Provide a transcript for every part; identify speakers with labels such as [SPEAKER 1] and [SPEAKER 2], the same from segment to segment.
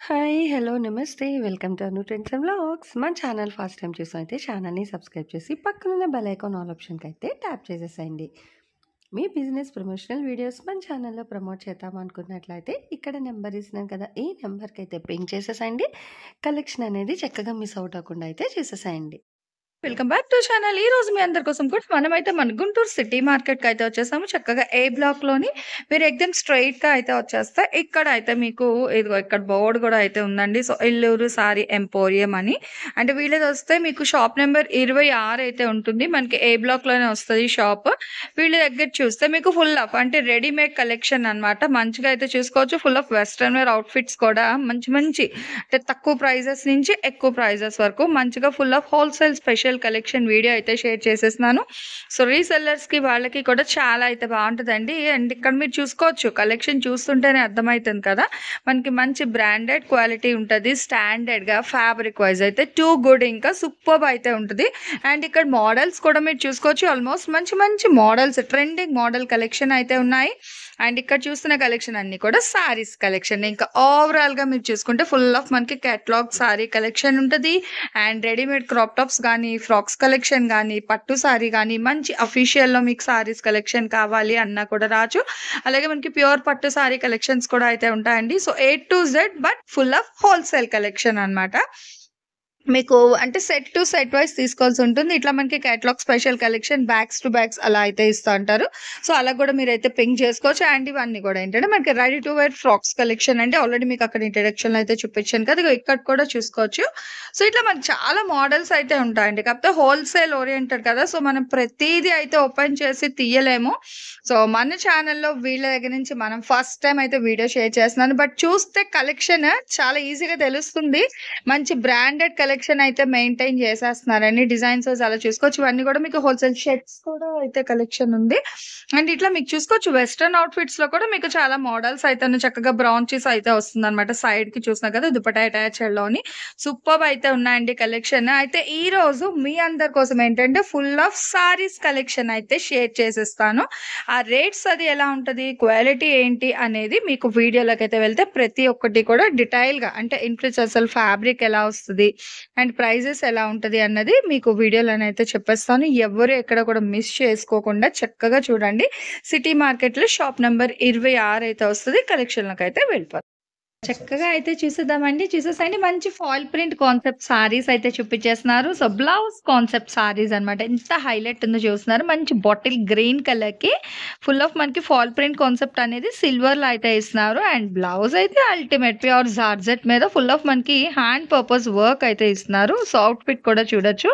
[SPEAKER 1] Hi! Hello! నమస్తే. Welcome to Anu trends and vlogs. మన channel first time చూసినైతే ఛానల్‌ని subscribe చేసి పక్కనున్న బెల్ ఐకాన్ ఆల్ ఆప్షన్‌కైతే ట్యాప్ చేసేసేయండి. మీ బిజినెస్ ప్రమోషనల్ వీడియోస్ మన ఛానల్‌లో ప్రమోట్ చేద్దామనుకున్నట్లయితే ఇక్కడ నెంబర్ ఇస్తున్నాను కదా! ఈ నెంబర్‌కైతే పింగ్ చేసేసేయండి. కలెక్షన్ అనేది చక్కగా మిస్ అవుట్ అవ్వకుండా అయితే చేసేసేయండి.
[SPEAKER 2] Welcome back to channel. ఈ రోజు మీ అందరి కోసం కూడా మనమైతే మన గుంటూరు సిటీ మార్కెట్‌కి అయితే వచ్చేసాము. చక్కగా ఏ బ్లాక్‌లోని మీరు ఎగ్దమ్ స్ట్రెయిట్‌గా అయితే వచ్చేస్తే ఇక్కడ అయితే మీకు ఇదిగో ఇక్కడ బోర్డ్ కూడా అయితే ఉందండి. సో ఇల్లూరు సారీ ఎంపోరియం అని. అంటే వీళ్ళది వస్తే మీకు షాప్ నెంబర్ 26 అయితే ఉంటుంది. మనకి ఏ బ్లాక్‌లోనే వస్తది షాప్. వీళ్ళ దగ్గర చూస్తే మీకు ఫుల్ ఆఫ్ అంటే రెడీమేడ్ కలెక్షన్ అన్నమాట. మంచిగా అయితే చూసుకోవచ్చు. Full of western wear outfits కూడా మంచి మంచి అంటే తక్కువ ప్రైజెస్ నుంచి ఎక్కువ ప్రైజెస్ వరకు మంచిగా full of wholesale special collection video అయితే షేర్ చేసేస్తున్నాను. సో రీసెల్లర్స్‌కి వాళ్ళకి కూడా చాలా అయితే బావుంటదండి. అండ్ ఇక్కడ మీరు చూసుకోవచ్చు కలెక్షన్ చూస్తుంటేనే అర్థమైతుంది కదా! మనకి మంచి బ్రాండెడ్ క్వాలిటీ ఉంటది. స్టాండర్డ్‌గా ఫ్యాబ్రిక్ వైస్ అయితే టూ గుడ్ ఇంకా సూపర్బ్ అయితే ఉంటది. అండ్ ఇక్కడ మోడల్స్ కూడా మీరు చూసుకోవచ్చు. ఆల్మోస్ట్ మంచి మంచి మోడల్స్ ట్రెండింగ్ మోడల్ కలెక్షన్ అయితే ఉన్నాయి. అండ్ ఇక్కడ చూస్తున్న కలెక్షన్ అన్నీ కూడా సారీస్ కలెక్షన్. ఇంకా ఓవరాల్‌గా మీరు చూసుకుంటే ఫుల్ ఆఫ్ మనకి కేటలాగ్ సారీ కలెక్షన్ ఉంటది. అండ్ రెడీమేడ్ క్రాప్ టాప్స్ గానీ, ఫ్రాక్స్ కలెక్షన్ గానీ, పట్టు సారీ గానీ, మంచి అఫీషియల్‌లో మీకు సారీస్ కలెక్షన్ కావాలి అన్నా కూడా రావచ్చు. అలాగే మనకి ప్యూర్ పట్టు సారీ కలెక్షన్స్ కూడా అయితే ఉంటాయండి. So A to Z but full of wholesale collection అన్నమాట. మీకు అంటే సెట్ టు సెట్ వైస్ తీసుకోవాల్సి ఉంటుంది. ఇట్లా మనకి catalogue special collection bags to bags అలా అయితే ఇస్తా ఉంటారు. సో అలా కూడా మీరైతే పింక్ చేసుకోవచ్చు. అండ్ ఇవన్నీ కూడా ఏంటంటే మనకి ready to wear frocks collection అంటే ఆల్రెడీ మీకు అక్కడ ఇంట్రడక్షన్‌లో అయితే చూపించాను కదా! ఇగో ఇక్కడ కూడా చూసుకోవచ్చు. సో ఇట్లా మనకి చాలా మోడల్స్ అయితే ఉంటాయండి. కాకపోతే హోల్‌సేల్ ఓరియెంటెడ్ కదా! సో మనం ప్రతీదీ అయితే ఓపెన్ చేసి తీయలేము. సో మన ఛానల్‌లో వీళ్ళ దగ్గర నుంచి మనం ఫస్ట్ టైమ్ అయితే వీడియో షేర్ చేస్తున్నాను. బట్ చూస్తే కలెక్షన్ చాలా ఈజీగా తెలుస్తుంది. మంచి బ్రాండెడ్ కలెక్షన్ అయితే మెయింటైన్ చేసేస్తున్నారండి. డిజైన్స్ వైస్ అలా చూసుకోవచ్చు. ఇవన్నీ కూడా మీకు హోల్‌సేల్ షర్ట్స్ కూడా అయితే కలెక్షన్ ఉంది. అండ్ ఇట్లా మీకు చూసుకోవచ్చు వెస్టర్న్ అవుట్‌ఫిట్స్‌లో కూడా మీకు చాలా మోడల్స్ అయితేను చక్కగా బ్రౌంచీస్ అయితే వస్తుందన్నమాట. సైడ్‌కి చూసినా కదా! దుపట్టా అటాచ్డ్‌లోని సూపర్బ్ అయితే ఉన్నాయండి కలెక్షన్. అయితే ఈరోజు మీ అందరి కోసం ఏంటంటే ఫుల్ ఆఫ్ సారీస్ కలెక్షన్ అయితే షేర్ చేసేస్తాను. ఆ రేట్స్ అది ఎలా ఉంటది? క్వాలిటీ ఏంటి? అనేది మీకు వీడియోలోకైతే వెళ్తే ప్రతి ఒక్కటి కూడా డీటెయిల్‌గా అంటే ఇన్‌ఫ్లుయెన్స్ అసలు ఫ్యాబ్రిక్ ఎలా వస్తది? అండ్ ప్రైజెస్ ఎలా ఉంటది? అన్నది మీకు వీడియోలోనైతే చెప్పేస్తాను. ఎవ్వరు ఎక్కడ కూడా మిస్ చేసుకోకుండా చక్కగా చూడండి. సిటీ మార్కెట్‌లో షాప్ నంబర్ 26 అయితే వస్తది. కలెక్షన్‌లోకైతే వెళ్ళిపోదాం. చక్కగా అయితే చూసేద్దామండి. చూసేసేయండి. మంచి ఫాయిల్ ప్రింట్ కాన్సెప్ట్ సారీస్ అయితే చూపించేస్తున్నారు. సో, బ్లౌజ్ కాన్సెప్ట్ సారీస్ అన్నమాట. ఎంత హైలైట్ ఉందో చూస్తున్నారు. మంచి బాటిల్ గ్రీన్ కలర్‌కి ఫుల్ ఆఫ్ మనకి ఫాయిల్ ప్రింట్ కాన్సెప్ట్ అనేది సిల్వర్‌లో అయితే ఇస్తున్నారు. అండ్ బ్లౌజ్ అయితే అల్టిమేట్ ప్యూర్ జార్జెట్ మీద ఫుల్ ఆఫ్ మనకి హ్యాండ్ పర్పస్ వర్క్ అయితే ఇస్తున్నారు. సో, అవుట్‌ఫిట్ కూడా చూడొచ్చు.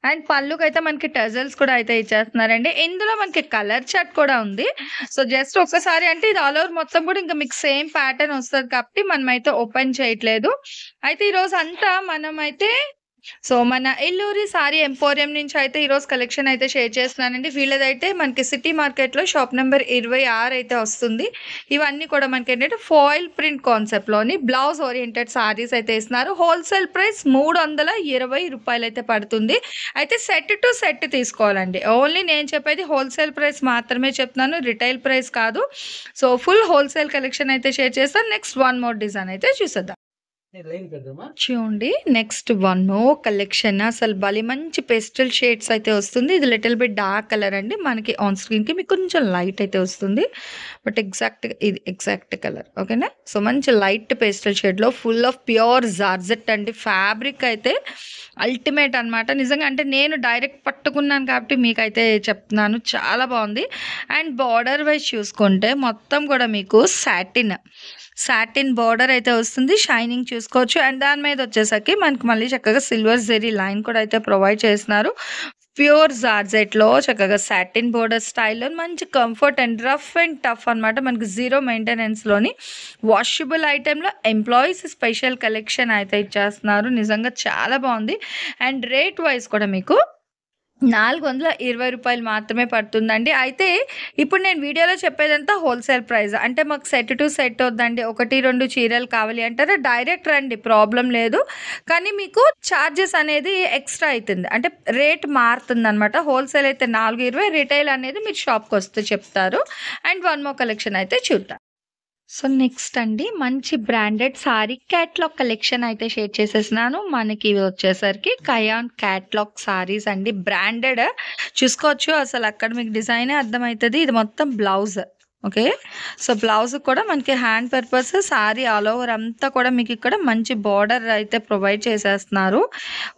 [SPEAKER 2] అండ్ పళ్ళుకైతే మనకి టజల్స్ కూడా అయితే ఇచ్చేస్తున్నారండి. ఇందులో మనకి కలర్ చార్ట్ కూడా ఉంది. సో, జస్ట్ ఒక్కసారి అంటే ఇది ఆల్ ఓవర్ మొత్తం కూడా ఇంకా మీకు సేమ్ ప్యాటర్న్ వస్తది కాబట్టి మనమైతే ఓపెన్ చేయట్లేదు. అయితే ఈరోజంతా మనమైతే సో, మన ఎల్లూరి సారీ ఎంపోరియం నుంచి అయితే ఈరోజు కలెక్షన్ అయితే షేర్ చేస్తున్నానండి. వీళ్ళదైతే మనకి సిటీ మార్కెట్‌లో షాప్ నంబర్ 26 అయితే వస్తుంది. ఇవన్నీ కూడా మనకేంటంటే ఫాయిల్ ప్రింట్ కాన్సెప్ట్‌లోని బ్లౌజ్ ఓరియెంటెడ్ సారీస్ అయితే ఇస్తున్నారు. హోల్‌సేల్ ప్రైస్ రూ. 320 అయితే పడుతుంది. అయితే సెట్ టు సెట్ తీసుకోవాలండి. ఓన్లీ నేను చెప్పేది హోల్‌సేల్ ప్రైస్ మాత్రమే చెప్తున్నాను. రిటైల్ ప్రైస్ కాదు. సో, ఫుల్ హోల్‌సేల్ కలెక్షన్ అయితే షేర్ చేస్తాను. నెక్స్ట్ వన్ మోర్ డిజైన్ అయితే చూసేద్దాం. చూడండి నెక్స్ట్ వన్ మోర్ కలెక్షన్ అసలు భలే మంచి పేస్టల్ షేడ్స్ అయితే వస్తుంది. ఇది లిటిల్ బిట్ డార్క్ కలర్ అండి. మనకి ఆన్ స్క్రీన్‌కి మీకు కొంచెం లైట్ అయితే వస్తుంది. బట్ ఇది ఎగ్జాక్ట్ కలర్ ఓకేనా. సో, మంచి లైట్ పేస్టల్ షేడ్‌లో ఫుల్ ఆఫ్ ప్యూర్ జార్జెట్ అండి. ఫ్యాబ్రిక్ అయితే అల్టిమేట్ అన్నమాట. నిజంగా అంటే నేను డైరెక్ట్ పట్టుకున్నాను కాబట్టి మీకైతే చెప్తున్నాను. చాలా బాగుంది. అండ్ బార్డర్ వైస్ చూసుకుంటే మొత్తం కూడా మీకు సాటిన్ బార్డర్ అయితే వస్తుంది. షైనింగ్ చూసుకోవచ్చు. అండ్ దాని మీద వచ్చేసరికి మనకి మళ్ళీ చక్కగా సిల్వర్ జెరీ లైన్ కూడా అయితే ప్రొవైడ్ చేస్తున్నారు. ప్యూర్ జార్జెట్‌లో చక్కగా సాటిన్ బోర్డర్ స్టైల్‌లో మంచి comfort and rough and tough అన్నమాట. మనకి జీరో మెయింటెనెన్స్‌లోని వాషబుల్ ఐటెమ్‌లో ఎంప్లాయీస్ స్పెషల్ కలెక్షన్ అయితే ఇచ్చేస్తున్నారు. నిజంగా చాలా బాగుంది. అండ్ రేట్ వైస్ కూడా మీకు రూ. 420 మాత్రమే పడుతుందండి. అయితే ఇప్పుడు నేను వీడియోలో చెప్పేదంతా హోల్‌సేల్ ప్రైస్. అంటే మాకు సెట్ టు సెట్ వద్దండి. 1, 2 చీరలు కావాలి అంటారా డైరెక్ట్ రండి ప్రాబ్లమ్ లేదు. కానీ మీకు చార్జెస్ అనేది ఎక్స్‌ట్రా అయితుంది. అంటే రేట్ మారుతుందనమాట. హోల్‌సేల్ అయితే 420 రిటైల్ అనేది మీరు షాప్‌కొస్తే చెప్తారు. అండ్ వన్ మోర్ కలెక్షన్ అయితే చూద్దాం. సో నెక్స్ట్ అండి మంచి బ్రాండెడ్ సారీ క్యాట్లాగ్ కలెక్షన్ అయితే షేర్ చేసేసినాను. మనకి ఇవి వచ్చేసరికి కయాన్ క్యాట్లాగ్ సారీస్ అండి. బ్రాండెడ్ చూసుకోవచ్చు. అసలు అక్కడ మీకు డిజైనే అర్థమవుతుంది. ఇది మొత్తం బ్లౌజ్. ఓకే. సో బ్లౌజ్ కూడా మనకి hand purpose sorry all over అంతా కూడా మీకు ఇక్కడ మంచి బార్డర్ అయితే ప్రొవైడ్ చేసేస్తున్నారు.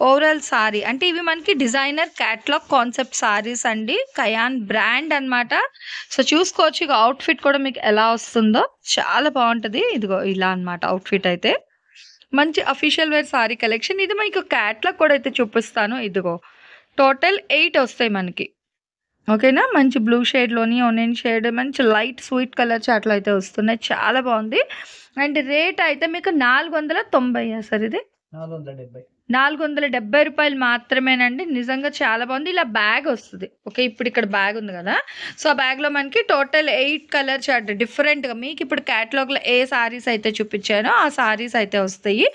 [SPEAKER 2] ఓవరాల్ సారీ అంటే ఇవి మనకి డిజైనర్ క్యాట్లాగ్ కాన్సెప్ట్ సారీస్ అండి. కయాన్ బ్రాండ్ అన్నమాట. సో చూసుకోవచ్చు ఇక అవుట్ఫిట్ కూడా మీకు ఎలా వస్తుందో చాలా బాగుంటది. ఇదిగో ఇలా అన్నమాట అవుట్ఫిట్ అయితే. మంచి అఫీషియల్ వేర్ సారీ కలెక్షన్. ఇది మీకు క్యాట్లాగ్ కూడా అయితే చూపిస్తాను. ఇదిగో టోటల్ 8 వస్తాయి మనకి. ఓకేనా. మంచి బ్లూ షేడ్లోని ఆనియన్ షేడ్ మంచి లైట్ స్వీట్ కలర్ చాట్లు అయితే వస్తున్నాయి. చాలా బాగుంది. అండ్ రేట్ అయితే మీకు 490 సార్. ఇది 470 రూపాయలు మాత్రమేనండి. నిజంగా చాలా బాగుంది. ఇలా బ్యాగ్ వస్తుంది. ఓకే. ఇప్పుడు ఇక్కడ బ్యాగ్ ఉంది కదా. సో ఆ బ్యాగ్లో మనకి టోటల్ 8 కలర్ చార్ట్ డిఫరెంట్గా మీకు ఇప్పుడు క్యాటలాగ్లో ఏ సారీస్ అయితే చూపించానో ఆ సారీస్ అయితే వస్తాయి.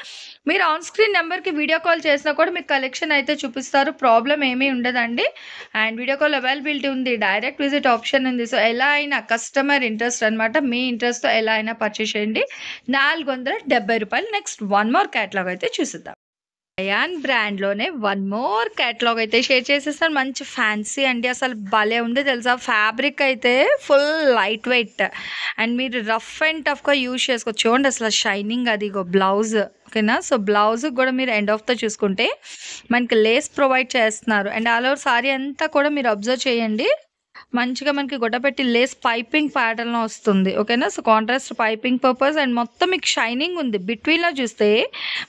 [SPEAKER 2] మీరు ఆన్ స్క్రీన్ నెంబర్కి వీడియో కాల్ చేసినా కూడా మీకు కలెక్షన్ అయితే చూపిస్తారు. ప్రాబ్లం ఏమీ ఉండదండి. అండ్ వీడియో కాల్ అవైలబిలిటీ ఉంది. డైరెక్ట్ విజిట్ ఆప్షన్ ఉంది. సో ఎలా అయినా కస్టమర్ ఇంట్రెస్ట్ అనమాట. మీ ఇంట్రెస్ట్తో ఎలా అయినా పర్చేస్ చేయండి. 470 రూపాయలు. నెక్స్ట్ వన్ మోర్ క్యాటలాగ్ అయితే చూసిద్దాం. కయాన్ బ్రాండ్లోనే వన్ మోర్ క్యాటలాగ్ అయితే షేర్ చేసేస్తాను. మంచి ఫ్యాన్సీ అండి. అసలు భలే ఉంది తెలుసా. ఫ్యాబ్రిక్ అయితే ఫుల్ లైట్ వెయిట్ అండ్ మీరు రఫ్ అండ్ టఫ్గా యూజ్ చేసుకోవచ్చు. చూడండి అసలు షైనింగ్. అది బ్లౌజ్. ఓకేనా. సో బ్లౌజ్ కూడా మీరు ఎండ్ ఆఫ్తో చూసుకుంటే మనకి లేస్ ప్రొవైడ్ చేస్తున్నారు. అండ్ ఆల్ ఓవర్ సారీ అంతా కూడా మీరు అబ్జర్వ్ చేయండి. మంచిగా మనకి గొడ్డపెట్టి లేస్ పైపింగ్ ప్యాటర్న్లో వస్తుంది. ఓకేనా. So contrast piping purpose and మొత్తం మీకు షైనింగ్ ఉంది. బిట్వీన్లో చూస్తే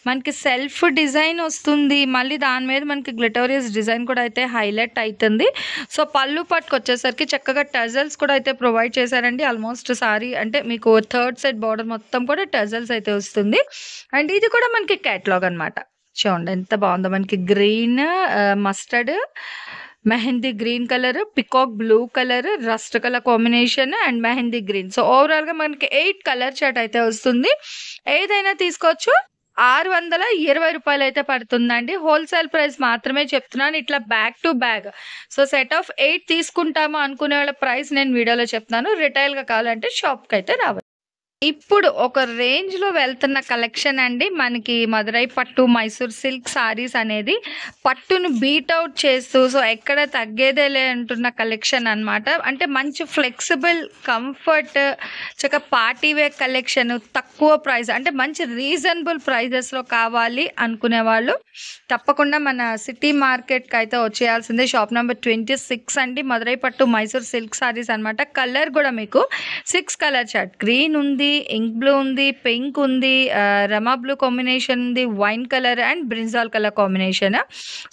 [SPEAKER 2] మనకి సెల్ఫ్ డిజైన్ వస్తుంది. మళ్ళీ దాని మీద మనకి గ్లిటోరియస్ డిజైన్ కూడా అయితే హైలైట్ అవుతుంది. సో పళ్ళు పట్టుకు వచ్చేసరికి చక్కగా టజల్స్ కూడా అయితే ప్రొవైడ్ చేశారండి. ఆల్మోస్ట్ సారీ అంటే మీకు థర్డ్ సైడ్ బార్డర్ మొత్తం కూడా టజల్స్ అయితే వస్తుంది. అండ్ ఇది కూడా మనకి క్యాటలాగ్ అనమాట. చూడండి ఎంత బాగుందో. మనకి green, mustard, mehndi green colour, peacock blue colour, rust colour combination and mehndi green. So ఓవరాల్గా మనకి 8 కలర్ చార్ట్ అయితే వస్తుంది. ఏదైనా తీసుకోవచ్చు. 620 రూపాయలు అయితే పడుతుందండి. హోల్సేల్ ప్రైస్ మాత్రమే చెప్తున్నాను. ఇట్లా back to bag. So set of 8 తీసుకుంటాము అనుకునే వాళ్ళ ప్రైస్ నేను వీడియోలో చెప్తున్నాను. రిటైల్గా కావాలంటే షాప్కి అయితే రావాలి. ఇప్పుడు ఒక రేంజ్లో వెళ్తున్న కలెక్షన్ అండి. మనకి మదురై పట్టు, మైసూర్ సిల్క్ సారీస్ అనేది పట్టును బీట్అవుట్ చేస్తూ సో ఎక్కడ తగ్గేదేలే అంటున్న కలెక్షన్ అనమాట. అంటే మంచి ఫ్లెక్సిబుల్, కంఫర్ట్, చక్కగా పార్టీ వేర్ కలెక్షన్, తక్కువ ప్రైస్ అంటే మంచి రీజనబుల్ ప్రైజెస్లో కావాలి అనుకునే వాళ్ళు తప్పకుండా మన సిటీ మార్కెట్కి అయితే వచ్చేయాల్సిందే. షాప్ నెంబర్ 26 అండి. మదురై పట్టు మైసూర్ సిల్క్ సారీస్ అనమాట. కలర్ కూడా మీకు 6 కలర్ చార్ట్. గ్రీన్ ఉంది, ఇంక్ బ్లూ ఉంది, పింక్ ఉంది, రమా బ్లూ కాంబినేషన్ ఉంది, wine colour and brinjal colour combination.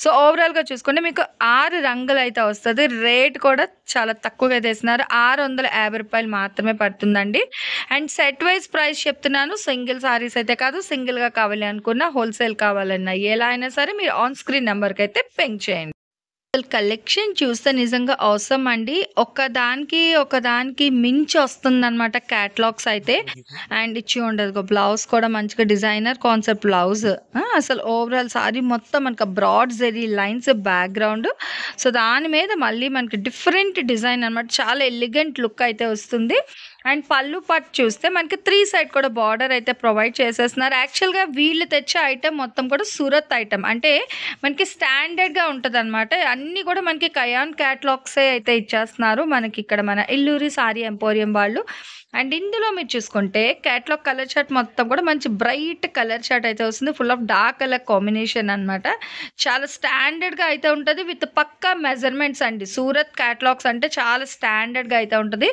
[SPEAKER 2] So ఓవరాల్గా చూసుకుంటే మీకు 6 రంగులు అయితే వస్తుంది. రేట్ కూడా చాలా తక్కువగా తీస్తున్నారు. 650 రూపాయలు మాత్రమే పడుతుందండి. అండ్ సెట్ వైజ్ ప్రైస్ చెప్తున్నాను. సింగిల్ సారీస్ అయితే కాదు. సింగిల్గా కావాలి అనుకున్నా, హోల్సేల్ కావాలన్నా ఎలా అయినా సరే మీరు ఆన్ స్క్రీన్ నెంబర్కి అయితే పెంక్ చేయండి. కలెక్షన్ చూస్తే నిజంగా అవసరం అండి. ఒకదానికి మించి వస్తుందన్నమాట క్యాటలాగ్స్ అయితే. అండ్ ఇచ్చి ఉండదు. బ్లౌజ్ కూడా మంచిగా డిజైనర్ కాన్సెప్ట్ బ్లౌజ్. అసలు ఓవరాల్ సారీ మొత్తం మనకి broad zari lines background. So దాని మీద మళ్ళీ మనకి డిఫరెంట్ డిజైన్ అనమాట. చాలా ఎలిగెంట్ లుక్ అయితే వస్తుంది. అండ్ పళ్ళు పట్టు చూస్తే మనకి 3 సైడ్ కూడా బార్డర్ అయితే ప్రొవైడ్ చేసేస్తున్నారు. యాక్చువల్గా వీళ్ళు తెచ్చే ఐటమ్ మొత్తం కూడా సూరత్ ఐటమ్. అంటే మనకి స్టాండర్డ్గా ఉంటుంది అనమాట. అన్నీ కూడా మనకి కయాన్ క్యాటలాగ్సే అయితే ఇచ్చేస్తున్నారు మనకి ఇక్కడ మన ఇల్లూరి సారీ ఎంపోరియం వాళ్ళు. అండ్ ఇందులో మీరు చూసుకుంటే క్యాటలాగ్ కలర్ చార్ట్ మొత్తం కూడా మంచి బ్రైట్ కలర్ చార్ట్ అయితే వస్తుంది. Full of dark colour combination అనమాట. చాలా స్టాండర్డ్గా అయితే ఉంటుంది. విత్ పక్కా మెజర్మెంట్స్ అండి. సూరత్ క్యాటలాగ్స్ అంటే చాలా స్టాండర్డ్గా అయితే ఉంటుంది.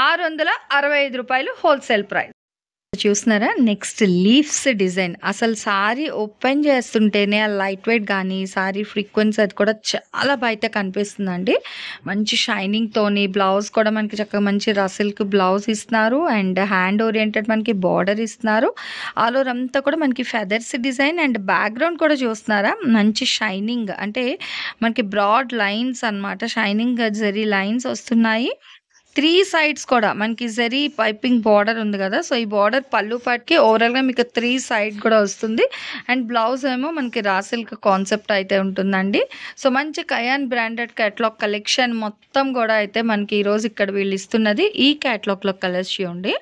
[SPEAKER 2] 665 రూపాయలు హోల్సేల్ ప్రైస్. చూస్తున్నారా. Next leaves design. అసలు సారీ ఓపెన్ చేస్తుంటేనే ఆ లైట్ వెయిట్ కానీ సారీ ఫ్రీక్వెన్సీ అది కూడా చాలా బయట కనిపిస్తుందండి. మంచి షైనింగ్తోని బ్లౌజ్ కూడా మనకి చక్కగా మంచి రసిల్క్ బ్లౌజ్ ఇస్తున్నారు. అండ్ హ్యాండ్ ఓరియంటెడ్ మనకి బార్డర్ ఇస్తున్నారు. ఆల్ ఓవర్ అంతా కూడా మనకి ఫెదర్స్ డిజైన్. అండ్ బ్యాక్గ్రౌండ్ కూడా చూస్తున్నారా మంచి షైనింగ్. అంటే మనకి బ్రాడ్ లైన్స్ అనమాట. షైనింగ్ జరీ లైన్స్ వస్తున్నాయి. 3 సైడ్స్ కూడా మనకి జరీ పైపింగ్ బార్డర్ ఉంది కదా. సో ఈ బార్డర్ పళ్ళు పాటికి ఓవరాల్గా మీకు 3 సైడ్ కూడా వస్తుంది. అండ్ బ్లౌజ్ ఏమో మనకి రా సిల్క్ కాన్సెప్ట్ అయితే ఉంటుందండి. సో మంచి కయాన్ బ్రాండెడ్ క్యాటలాగ్ కలెక్షన్ మొత్తం కూడా అయితే మనకి ఈరోజు ఇక్కడ వీళ్ళు ఇస్తున్నది. ఈ క్యాటలాగ్లో కలర్స్ చూడండి.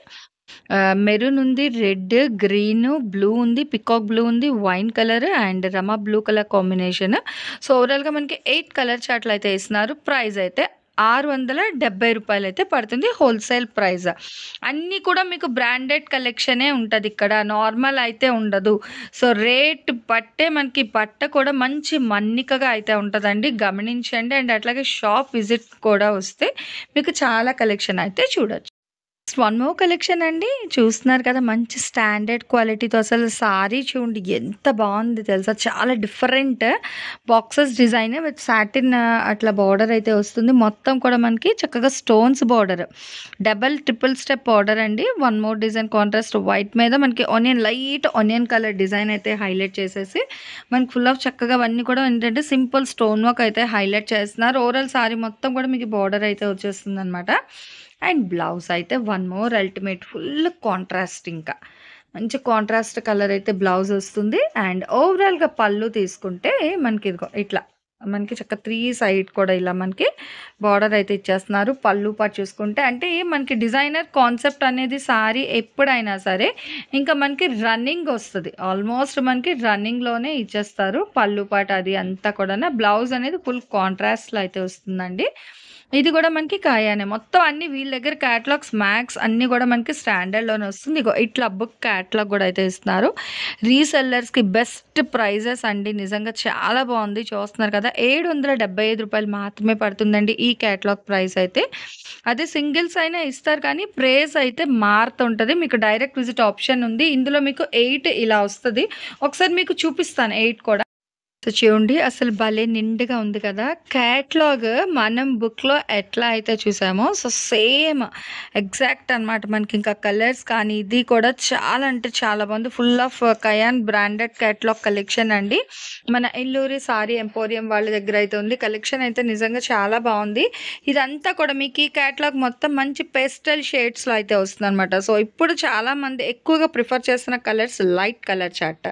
[SPEAKER 2] మెరూన్ ఉంది, రెడ్, గ్రీన్, బ్లూ ఉంది, పికాక్ బ్లూ ఉంది, wine colour and Rama blue colour combination. So, ఓవరాల్‌గా మనకి 8 కలర్ చార్ట్‌లయితే ఇస్తున్నారు. ప్రైస్ అయితే రూ. 670 అయితే పడుతుంది హోల్‌సేల్ ప్రైస్. అన్నీ కూడా మీకు బ్రాండెడ్ కలెక్షనే ఉంటదిక్కడ. నార్మల్ అయితే ఉండదు. సో, రేట్ బట్టే మనకి బట్ట కూడా మంచి మన్నికగా అయితే ఉంటదండి. గమనించండి. అండ్ అట్లాగే షాప్ విజిట్ కూడా వస్తే మీకు చాలా కలెక్షన్ అయితే చూడొచ్చు. వన్ మోర్ కలెక్షన్ అండి. చూస్తున్నారు కదా! మంచి స్టాండర్డ్ క్వాలిటీతో అసలు సారీ చూడండి ఎంత బావుంది తెలుసా! చాలా different boxes design with satin అట్లా బార్డర్ అయితే వస్తుంది. మొత్తం కూడా మనకి చక్కగా stones border. Double, triple step border అండి. One more design contrast white మీద మనకి లైట్ ఆనియన్ కలర్ డిజైన్ అయితే హైలైట్ చేసేసి మనకి ఫుల్ ఆఫ్ చక్కగా అవన్నీ కూడా ఏంటంటే సింపుల్ స్టోన్ వర్క్ అయితే హైలైట్ చేస్తున్నారు. ఓవరాల్ సారీ మొత్తం కూడా మీకు బార్డర్ అయితే వచ్చేస్తుందనమాట. అండ్ బ్లౌజ్ అయితే one more ultimate full contrast ఇంకా. మంచి కాంట్రాస్ట్ కలర్ అయితే బ్లౌజ్ వస్తుంది. అండ్ ఓవరాల్‌గా పళ్ళు తీసుకుంటే మనకి ఇదిగో ఇట్లా మనకి చక్క 3 సైడ్ కూడా ఇలా మనకి బార్డర్ అయితే ఇచ్చేస్తున్నారు. పళ్ళు పాటు చూసుకుంటే అంటే మనకి డిజైనర్ కాన్సెప్ట్ అనేది సారీ ఎప్పుడైనా సరే ఇంకా మనకి రన్నింగ్ వస్తది. ఆల్మోస్ట్ మనకి రన్నింగ్‌లోనే ఇచ్చేస్తారు. పళ్ళు పాటు అది అంతా కూడాను. బ్లౌజ్ అనేది ఫుల్ కాంట్రాస్ట్‌లో అయితే వస్తుందండి. ఇది కూడా మనకి కాయానే. మొత్తం అన్నీ వీళ్ళ దగ్గర క్యాటలాగ్స్ మ్యాక్స్ అన్నీ కూడా మనకి స్టాండర్డ్‌లోనే వస్తుంది. ఇగో ఇట్లా బుక్ క్యాటలాగ్ కూడా అయితే ఇస్తున్నారు. రీసెల్లర్స్‌కి బెస్ట్ ప్రైజెస్ అండి. నిజంగా చాలా బావుంది. చూస్తున్నారు కదా! రూ. 775 మాత్రమే పడుతుందండి ఈ క్యాటలాగ్ ప్రైస్ అయితే. అదే సింగిల్స్ అయినా ఇస్తారు కానీ ప్రైస్ అయితే మారుతుంటది. మీకు డైరెక్ట్ విజిట్ ఆప్షన్ ఉంది. ఇందులో మీకు 8 ఇలా వస్తది. ఒకసారి మీకు చూపిస్తాను 8 కూడా. సో, చూడండి అసలు భలే నిండుగా ఉంది కదా! క్యాటలాగ్ మనం బుక్‌లో ఎట్లా అయితే చూసామో సో, సేమ్ ఎగ్జాక్ట్ అనమాట. మనకింకా కలర్స్ కానీ ఇది కూడా చాలా అంటే చాలా బాగుంది. ఫుల్ ఆఫ్ కయాన్ బ్రాండెడ్ క్యాటలాగ్ కలెక్షన్ అండి. మన ఎల్లూరి సారీ ఎంపోరియం వాళ్ళ దగ్గర అయితే ఉంది. కలెక్షన్ అయితే నిజంగా చాలా బాగుంది. ఇదంతా కూడా మీకు ఈ క్యాటలాగ్ మొత్తం మంచి పేస్టల్ షేడ్స్‌లో అయితే వస్తుందనమాట. సో, ఇప్పుడు చాలామంది ఎక్కువగా ప్రిఫర్ చేస్తున్న colours light colour chart.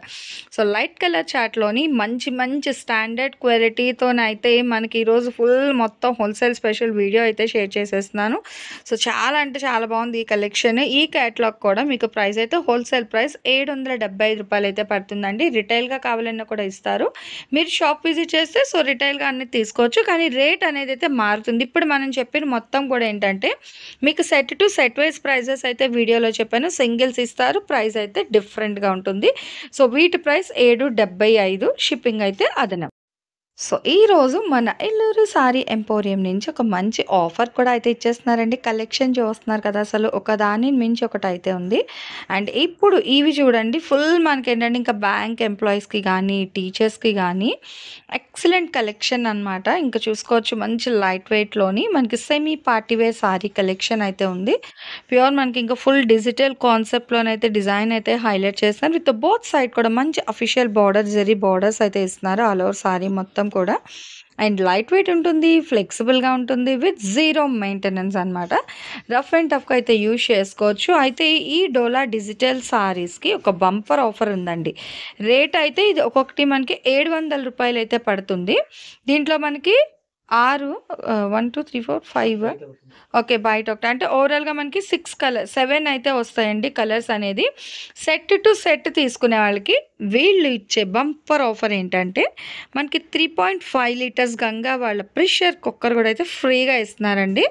[SPEAKER 2] So, light colour చార్ట్‌లోని మంచి స్టాండర్డ్ క్వాలిటీతోనైతే మనకి ఈరోజు ఫుల్ మొత్తం హోల్‌సేల్ స్పెషల్ వీడియో అయితే షేర్ చేసేస్తున్నాను. సో, చాలా అంటే చాలా బాగుంది ఈ కలెక్షన్. ఈ క్యాటలాగ్ కూడా మీకు ప్రైస్ అయితే హోల్‌సేల్ ప్రైస్ రూ. 775 అయితే పడుతుందండి. రిటైల్‌గా కావాలన్నా కూడా ఇస్తారు. మీరు షాప్ విజిట్ చేస్తే సో, రిటైల్‌గా అన్నీ తీసుకోవచ్చు. కానీ రేట్ అనేది అయితే మారుతుంది. ఇప్పుడు మనం చెప్పిన మొత్తం కూడా ఏంటంటే మీకు set to set wise prices అయితే వీడియోలో చెప్పాను. సింగిల్స్ ఇస్తారు. ప్రైస్ అయితే డిఫరెంట్‌గా ఉంటుంది. సో, వీటి ప్రైస్ 775 షిప్పింగ్ అయితే అదనం. సో, ఈరోజు మన ఎల్లూరు సారీ ఎంపోరియం నుంచి ఒక మంచి ఆఫర్ కూడా అయితే ఇచ్చేస్తున్నారండి. కలెక్షన్ చూస్తున్నారు కదా! అసలు ఒకదాని మించి ఒకటైతే ఉంది. అండ్ ఇప్పుడు ఇవి చూడండి ఫుల్ మనకేంటంటే ఇంకా బ్యాంక్ ఎంప్లాయీస్‌కి గానీ, టీచర్స్‌కి గానీ ఎక్సలెంట్ కలెక్షన్ అనమాట. ఇంకా చూసుకోవచ్చు మంచి లైట్ వెయిట్‌లోని మనకి semi party wear sari collection అయితే ఉంది. ప్యూర్ మనకి ఇంకా ఫుల్ డిజిటల్ కాన్సెప్ట్‌లోనైతే డిజైన్ అయితే హైలైట్ చేస్తున్నారు. విత్ బోత్ సైడ్ కూడా మంచి అఫీషియల్ బార్డర్ జరీ బార్డర్స్ అయితే ఇస్తున్నారు. ఆల్ ఓవర్ సారీ మొత్తం కూడా. అండ్ లైట్ వెయిట్ ఉంటుంది. ఫ్లెక్సిబుల్‌గా ఉంటుంది. విత్ జీరో మెయింటెనెన్స్ అనమాట. రఫ్ అండ్ టఫ్‌గా అయితే యూజ్ చేసుకోవచ్చు. అయితే ఈ డోలా డిజిటల్ సారీస్‌కి ఒక బంపర్ ఆఫర్ ఉందండి. రేట్ అయితే ఇది ఒక్కొక్కటి మనకి రూ. 700 అయితే పడుతుంది. దీంట్లో మనకి 6 1, 2, 3, 4, 5 ఓకే. బయట ఒకటి అంటే ఓవరాల్‌గా మనకి 7 అయితే వస్తాయండి కలర్స్ అనేది. సెట్ టు సెట్ తీసుకునే వాళ్ళకి వీళ్ళు ఇచ్చే బంపర్ ఆఫర్ ఏంటంటే మనకి 3.5 లీటర్స్ గంగా వాళ్ళ ప్రెషర్ కుక్కర్ కూడా అయితే ఫ్రీగా ఇస్తున్నారండి.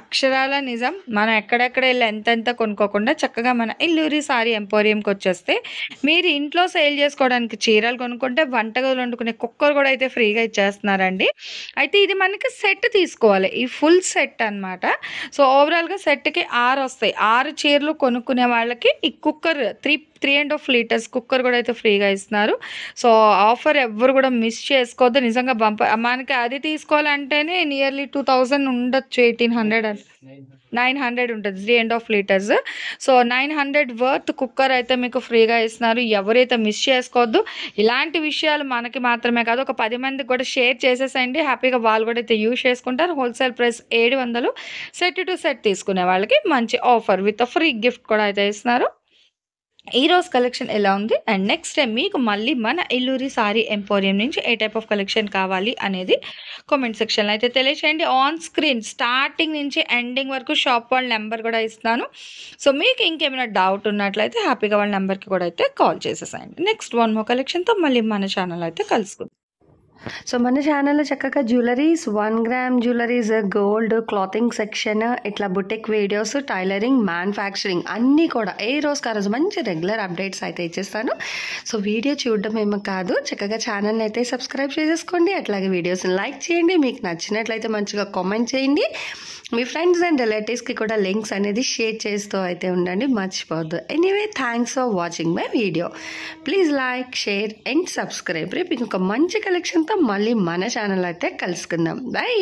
[SPEAKER 2] అక్షరాల నిజం. మనం ఎక్కడెక్కడ వెళ్ళి ఎంతెంత కొనుక్కోకుండా చక్కగా మన ఎల్లూరి సారీ ఎంపోరియంకి వచ్చేస్తే మీరు ఇంట్లో సేల్ చేసుకోవడానికి చీరలు కొనుక్కుంటే వంటగదిలో వండుకునే కుక్కర్ కూడా అయితే ఫ్రీగా ఇచ్చేస్తున్నారండి. అయితే ఇది మనకి సెట్ తీసుకోవాలి. ఈ ఫుల్ సెట్ అనమాట. సో, ఓవరాల్‌గా సెట్‌కి 6 వస్తాయి. 6 చీరలు కొనుక్కునే వాళ్ళకి ఈ కుక్కర్ 3.5 లీటర్స్ కుక్కర్ కూడా అయితే ఫ్రీగా ఇస్తున్నారు. సో, ఆఫర్ ఎవ్వరు కూడా మిస్ చేసుకోవద్దు. నిజంగా మనకి అది తీసుకోవాలంటేనే నియర్లీ 2000 ఉండొచ్చు. 1800 900 ఉంటది. 3.5 లీటర్స్. సో, 900 వర్త్ కుక్కర్ అయితే మీకు ఫ్రీగా ఇస్తున్నారు. ఎవరైతే మిస్ చేసుకోవద్దు. ఇలాంటి విషయాలు మనకి మాత్రమే కాదు ఒక 10 మందికి కూడా షేర్ చేసేసేయండి. హ్యాపీగా వాళ్ళు కూడా అయితే యూజ్ చేసుకుంటారు. Wholesale price 700. Set to set తీసుకునే వాళ్ళకి మంచి ఆఫర్ విత్ ఫ్రీ గిఫ్ట్ కూడా అయితే ఇస్తున్నారు. ఈ రోజు కలెక్షన్ ఎలా ఉంది అండ్ నెక్స్ట్ టైం మీకు మళ్ళీ మన ఇల్లూరి సారీ ఎంపోరియం నుంచి ఏ టైప్ ఆఫ్ కలెక్షన్ కావాలి అనేది కామెంట్ సెక్షన్లో అయితే తెలియచేయండి. ఆన్ స్క్రీన్ స్టార్టింగ్ నుంచి ఎండింగ్ వరకు షాప్ వాళ్ళ నెంబర్ కూడా ఇస్తాను. సో మీకు ఇంకేమైనా డౌట్ ఉన్నట్లయితే హ్యాపీగా వాళ్ళ నెంబర్కి కూడా అయితే కాల్ చేసేసేయండి. నెక్స్ట్ వన్ మోర్ కలెక్షన్తో మళ్ళీ మన ఛానల్ అయితే కలుసుకుందాం.
[SPEAKER 1] సో మన ఛానల్లో చక్కగా jewelleries, 1 gram jewelleries, gold, clothing section, ఇట్లా బుటిక్ వీడియోస్, టైలరింగ్, మ్యానుఫ్యాక్చరింగ్ అన్నీ కూడా ఏ రోజుకి ఆ రోజు మంచి రెగ్యులర్ అప్డేట్స్ అయితే ఇచ్చేస్తాను. సో వీడియో చూడడం ఏమో కాదు, చక్కగా ఛానల్ని అయితే సబ్స్క్రైబ్ చేసేసుకోండి. అట్లాగే వీడియోస్ని లైక్ చేయండి. మీకు నచ్చినట్లయితే మంచిగా కామెంట్ చేయండి. మీ ఫ్రెండ్స్ అండ్ రిలేటివ్స్కి కూడా లింక్స్ అనేది షేర్ చేస్తూ అయితే ఉండండి, మర్చిపోవద్దు. Anyway, thanks for watching my video. Please like, share and subscribe. రేపు ఇంకొక మంచి కలెక్షన్తో మళ్ళీ మన ఛానల్ అయితే కలుసుకుందాం. బై.